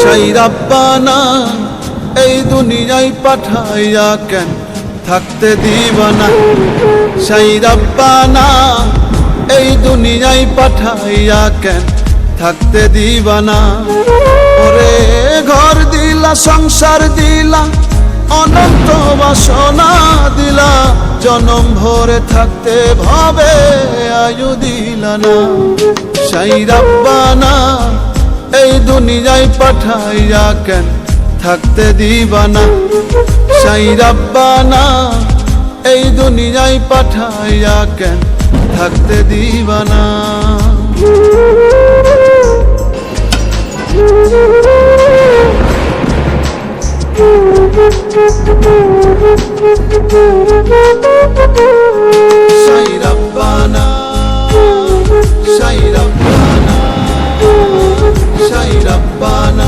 সেই রাব্বানা এই দুনিয়ায় পাঠাইয়া কেন থাকতে দিবানা। সেই রাব্বানা এই দুনিয়ায় পাঠাইয়া কেন থাকতে দিবানা। ওরে ঘর দিলা, সংসার দিলা, অনন্ত বাসনা দিলা, জনম ভরে থাকতে ভাবে আয়ু দিলা না। সেই রাব্বানা এই দুনিয়ায় পাঠাইয়া কেন থাকতে দিবানা। সেই রাব্বানা এই দুনিয়ায় পাঠাইয়া কেন থাকতে দিবানা। সেই রাব্বানা, সেই রাব্বানা, সেই রাব্বানা।